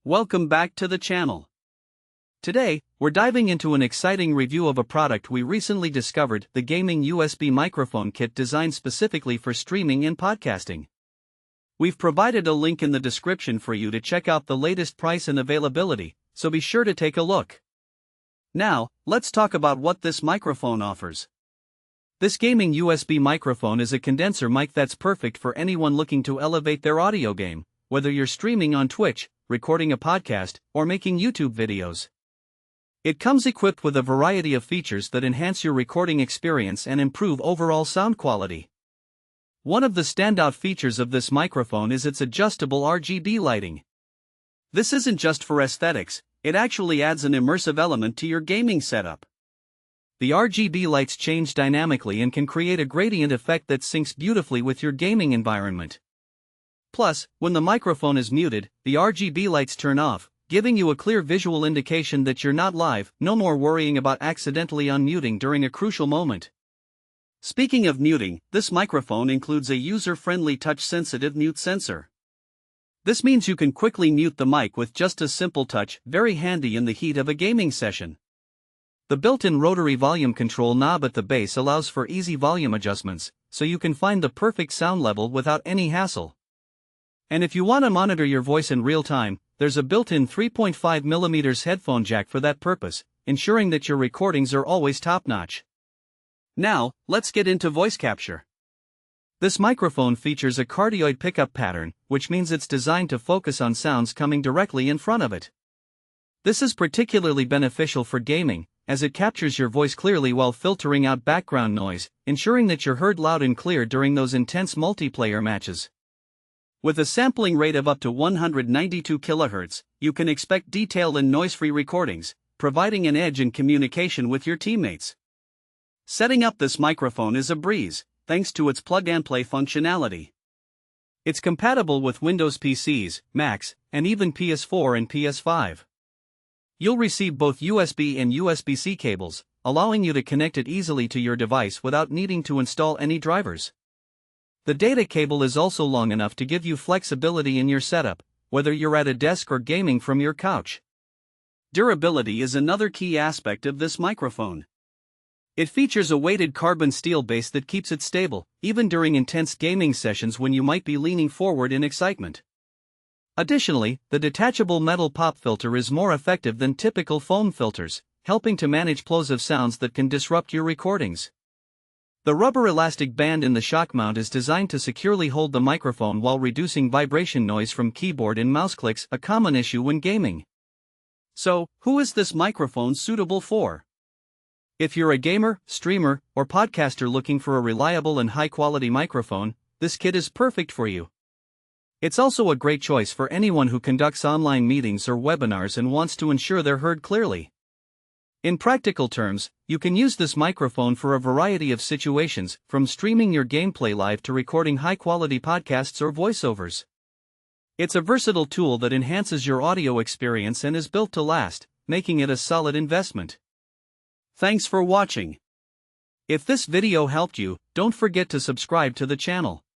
Welcome back to the channel. Today, we're diving into an exciting review of a product we recently discovered, the gaming USB microphone kit designed specifically for streaming and podcasting. We've provided a link in the description for you to check out the latest price and availability, so be sure to take a look. Now, let's talk about what this microphone offers. This gaming USB microphone is a condenser mic that's perfect for anyone looking to elevate their audio game, whether you're streaming on Twitch, recording a podcast, or making YouTube videos. It comes equipped with a variety of features that enhance your recording experience and improve overall sound quality. One of the standout features of this microphone is its adjustable RGB lighting. This isn't just for aesthetics, it actually adds an immersive element to your gaming setup. The RGB lights change dynamically and can create a gradient effect that syncs beautifully with your gaming environment. Plus, when the microphone is muted, the RGB lights turn off, giving you a clear visual indication that you're not live, no more worrying about accidentally unmuting during a crucial moment. Speaking of muting, this microphone includes a user-friendly touch-sensitive mute sensor. This means you can quickly mute the mic with just a simple touch, very handy in the heat of a gaming session. The built-in rotary volume control knob at the base allows for easy volume adjustments, so you can find the perfect sound level without any hassle. And if you want to monitor your voice in real time, there's a built-in 3.5mm headphone jack for that purpose, ensuring that your recordings are always top-notch. Now, let's get into voice capture. This microphone features a cardioid pickup pattern, which means it's designed to focus on sounds coming directly in front of it. This is particularly beneficial for gaming, as it captures your voice clearly while filtering out background noise, ensuring that you're heard loud and clear during those intense multiplayer matches. With a sampling rate of up to 192 kHz, you can expect detailed and noise-free recordings, providing an edge in communication with your teammates. Setting up this microphone is a breeze, thanks to its plug-and-play functionality. It's compatible with Windows PCs, Macs, and even PS4 and PS5. You'll receive both USB and USB-C cables, allowing you to connect it easily to your device without needing to install any drivers. The data cable is also long enough to give you flexibility in your setup, whether you're at a desk or gaming from your couch. Durability is another key aspect of this microphone. It features a weighted carbon steel base that keeps it stable, even during intense gaming sessions when you might be leaning forward in excitement. Additionally, the detachable metal pop filter is more effective than typical foam filters, helping to manage plosive sounds that can disrupt your recordings. The rubber elastic band in the shock mount is designed to securely hold the microphone while reducing vibration noise from keyboard and mouse clicks, a common issue when gaming. So, who is this microphone suitable for? If you're a gamer, streamer, or podcaster looking for a reliable and high-quality microphone, this kit is perfect for you. It's also a great choice for anyone who conducts online meetings or webinars and wants to ensure they're heard clearly. In practical terms, you can use this microphone for a variety of situations, from streaming your gameplay live to recording high-quality podcasts or voiceovers. It's a versatile tool that enhances your audio experience and is built to last, making it a solid investment. Thanks for watching. If this video helped you, don't forget to subscribe to the channel.